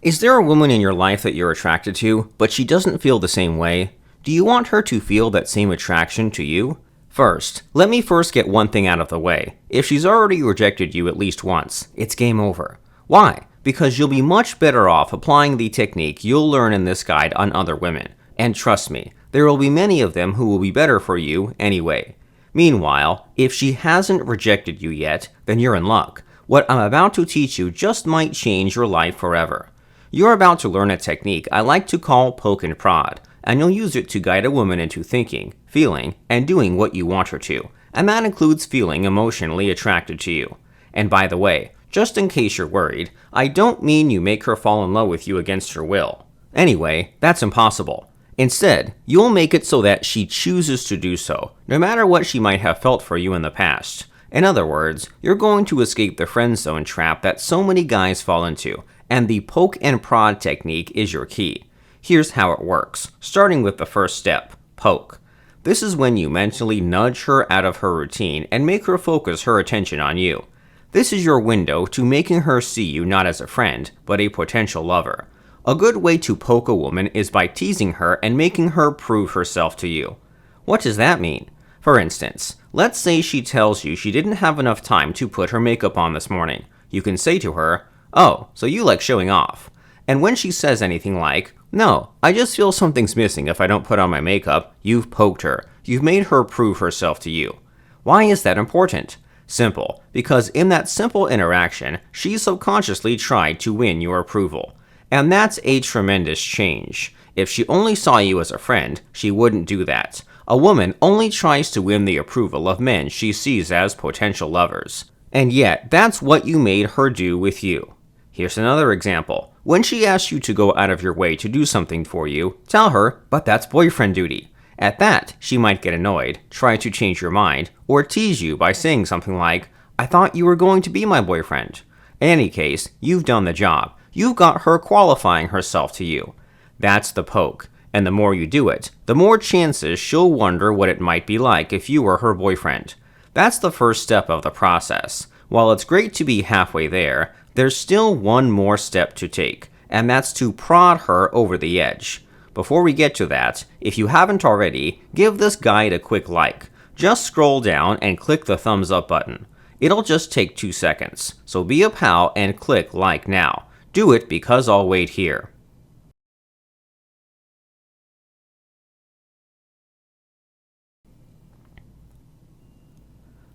Is there a woman in your life that you're attracted to, but she doesn't feel the same way? Do you want her to feel that same attraction to you? Let me get one thing out of the way. If she's already rejected you at least once, it's game over. Why? Because you'll be much better off applying the technique you'll learn in this guide on other women. And trust me, there will be many of them who will be better for you anyway. Meanwhile, if she hasn't rejected you yet, then you're in luck. What I'm about to teach you just might change your life forever. You're about to learn a technique I like to call poke and prod, and you'll use it to guide a woman into thinking, feeling, and doing what you want her to, and that includes feeling emotionally attracted to you. And by the way, just in case you're worried, I don't mean you make her fall in love with you against her will. Anyway, that's impossible. Instead, you'll make it so that she chooses to do so, no matter what she might have felt for you in the past. In other words, you're going to escape the friend zone trap that so many guys fall into, and the poke and prod technique is your key. Here's how it works, starting with the first step, poke. This is when you mentally nudge her out of her routine and make her focus her attention on you. This is your window to making her see you not as a friend, but a potential lover. A good way to poke a woman is by teasing her and making her prove herself to you. What does that mean? For instance, let's say she tells you she didn't have enough time to put her makeup on this morning. You can say to her, "Oh, so you like showing off." And when she says anything like, "No, I just feel something's missing if I don't put on my makeup," you've poked her. You've made her prove herself to you. Why is that important? Simple, because in that simple interaction, she subconsciously tried to win your approval. And that's a tremendous change. If she only saw you as a friend, she wouldn't do that. A woman only tries to win the approval of men she sees as potential lovers. And yet, that's what you made her do with you. Here's another example. When she asks you to go out of your way to do something for you, tell her, "But that's boyfriend duty." At that, she might get annoyed, try to change your mind, or tease you by saying something like, "I thought you were going to be my boyfriend." In any case, you've done the job. You've got her qualifying herself to you. That's the poke, and the more you do it, the more chances she'll wonder what it might be like if you were her boyfriend. That's the first step of the process. While it's great to be halfway there, there's still one more step to take, and that's to prod her over the edge. Before we get to that, if you haven't already, give this guide a quick like. Just scroll down and click the thumbs up button. It'll just take 2 seconds, so be a pal and click like now. Do it because I'll wait here.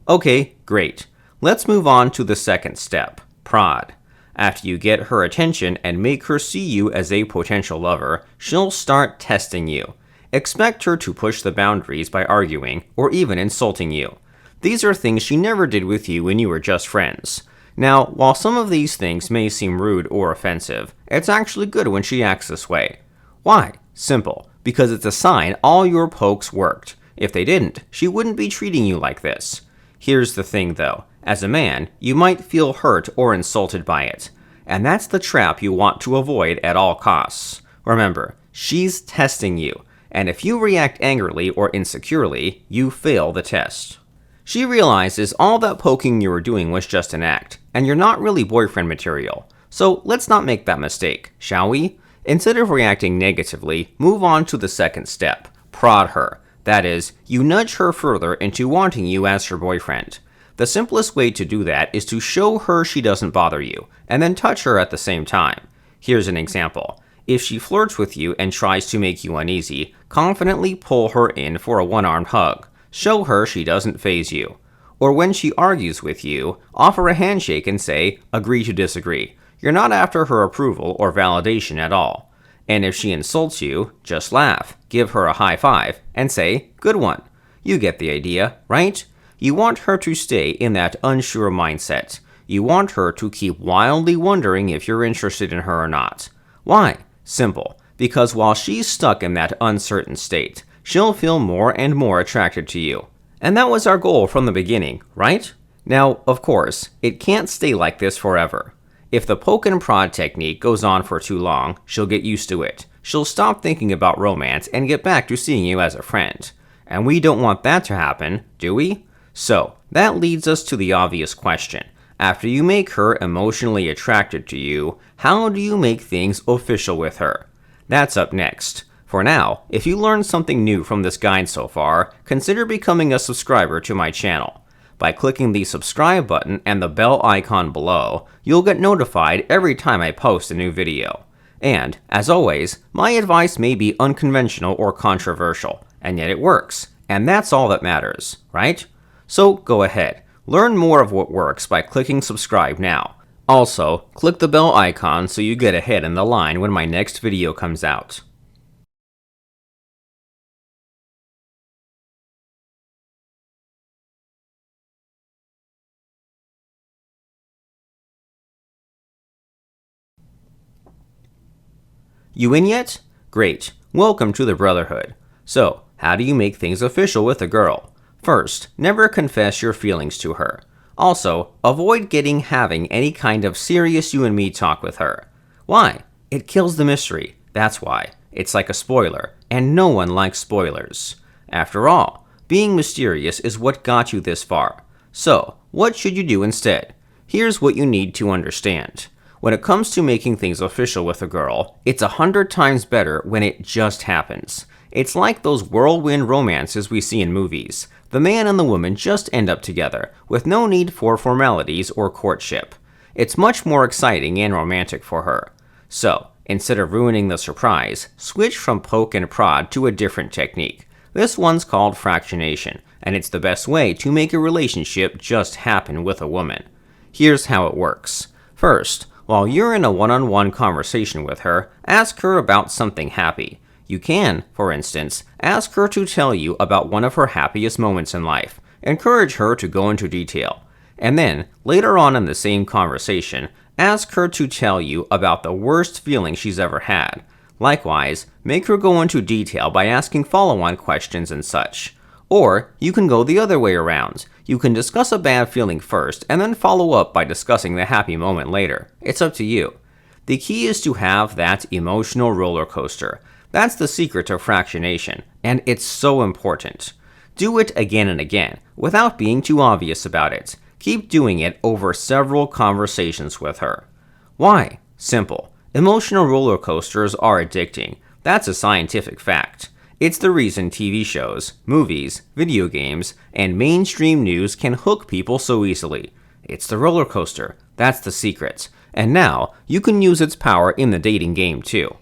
Okay, great. Let's move on to the second step, prod. After you get her attention and make her see you as a potential lover, she'll start testing you. Expect her to push the boundaries by arguing or even insulting you. These are things she never did with you when you were just friends. Now, while some of these things may seem rude or offensive, it's actually good when she acts this way. Why? Simple. Because it's a sign all your pokes worked. If they didn't, she wouldn't be treating you like this. Here's the thing though. As a man, you might feel hurt or insulted by it. And that's the trap you want to avoid at all costs. Remember, she's testing you. And if you react angrily or insecurely, you fail the test. She realizes all that poking you were doing was just an act, and you're not really boyfriend material. So let's not make that mistake, shall we? Instead of reacting negatively, move on to the second step, prod her. That is, you nudge her further into wanting you as her boyfriend. The simplest way to do that is to show her she doesn't bother you, and then touch her at the same time. Here's an example. If she flirts with you and tries to make you uneasy, confidently pull her in for a one-armed hug. Show her she doesn't faze you. Or when she argues with you, offer a handshake and say, "Agree to disagree." You're not after her approval or validation at all. And if she insults you, just laugh, give her a high five, and say, "Good one." You get the idea, right? You want her to stay in that unsure mindset. You want her to keep wildly wondering if you're interested in her or not. Why? Simple. Because while she's stuck in that uncertain state, she'll feel more and more attracted to you. And that was our goal from the beginning, right? Now, of course, it can't stay like this forever. If the poke and prod technique goes on for too long, she'll get used to it. She'll stop thinking about romance and get back to seeing you as a friend. And we don't want that to happen, do we? So, that leads us to the obvious question. After you make her emotionally attracted to you, how do you make things official with her? That's up next. For now, if you learned something new from this guide so far, consider becoming a subscriber to my channel. By clicking the subscribe button and the bell icon below, you'll get notified every time I post a new video. And, as always, my advice may be unconventional or controversial, and yet it works, and that's all that matters, right? So go ahead, learn more of what works by clicking subscribe now. Also, click the bell icon so you get ahead in the line when my next video comes out. You in yet? Great. Welcome to the Brotherhood. So, how do you make things official with a girl? First, never confess your feelings to her. Also, avoid having any kind of serious you and me talk with her. Why? It kills the mystery. That's why. It's like a spoiler, and no one likes spoilers. After all, being mysterious is what got you this far. So, what should you do instead? Here's what you need to understand. When it comes to making things official with a girl, it's 100 times better when it just happens. It's like those whirlwind romances we see in movies. The man and the woman just end up together, with no need for formalities or courtship. It's much more exciting and romantic for her. So, instead of ruining the surprise, switch from poke and prod to a different technique. This one's called fractionation, and it's the best way to make a relationship just happen with a woman. Here's how it works. First, while you're in a one-on-one conversation with her, ask her about something happy. You can, for instance, ask her to tell you about one of her happiest moments in life. Encourage her to go into detail. And then, later on in the same conversation, ask her to tell you about the worst feeling she's ever had. Likewise, make her go into detail by asking follow-on questions and such. Or, you can go the other way around. You can discuss a bad feeling first, and then follow up by discussing the happy moment later. It's up to you. The key is to have that emotional roller coaster. That's the secret of fractionation, and it's so important. Do it again and again, without being too obvious about it. Keep doing it over several conversations with her. Why? Simple. Emotional roller coasters are addicting. That's a scientific fact. It's the reason TV shows, movies, video games, and mainstream news can hook people so easily. It's the roller coaster. That's the secret. And now, you can use its power in the dating game too.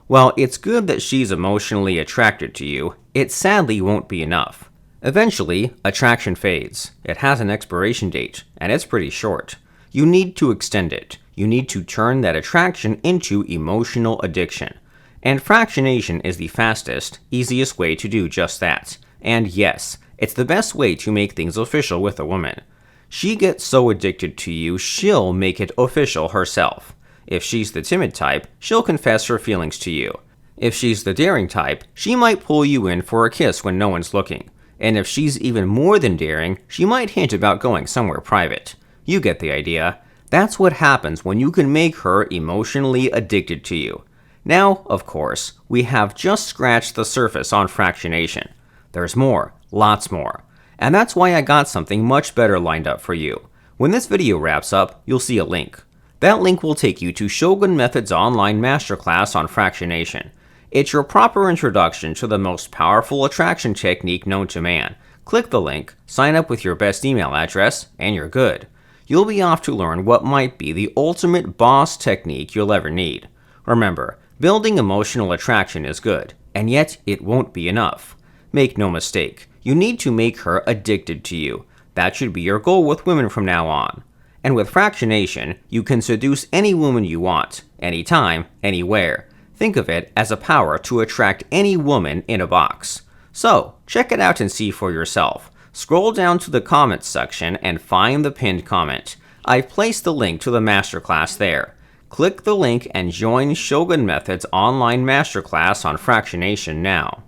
While it's good that she's emotionally attracted to you, it sadly won't be enough. Eventually, attraction fades. It has an expiration date, and it's pretty short. You need to extend it. You need to turn that attraction into emotional addiction. And fractionation is the fastest, easiest way to do just that. And yes, it's the best way to make things official with a woman. She gets so addicted to you, she'll make it official herself. If she's the timid type, she'll confess her feelings to you. If she's the daring type, she might pull you in for a kiss when no one's looking. And if she's even more than daring, she might hint about going somewhere private. You get the idea. That's what happens when you can make her emotionally addicted to you. Now, of course, we have just scratched the surface on fractionation. There's more, lots more. And that's why I got something much better lined up for you. When this video wraps up, you'll see a link. That link will take you to Shogun Method's online masterclass on fractionation. It's your proper introduction to the most powerful attraction technique known to man. Click the link, sign up with your best email address, and you're good. You'll be off to learn what might be the ultimate boss technique you'll ever need. Remember, building emotional attraction is good, and yet it won't be enough. Make no mistake, you need to make her addicted to you. That should be your goal with women from now on. And with fractionation, you can seduce any woman you want, anytime, anywhere. Think of it as a power to attract any woman in a box. So, check it out and see for yourself. Scroll down to the comments section and find the pinned comment. I've placed the link to the masterclass there. Click the link and join Shogun Method's online masterclass on fractionation now.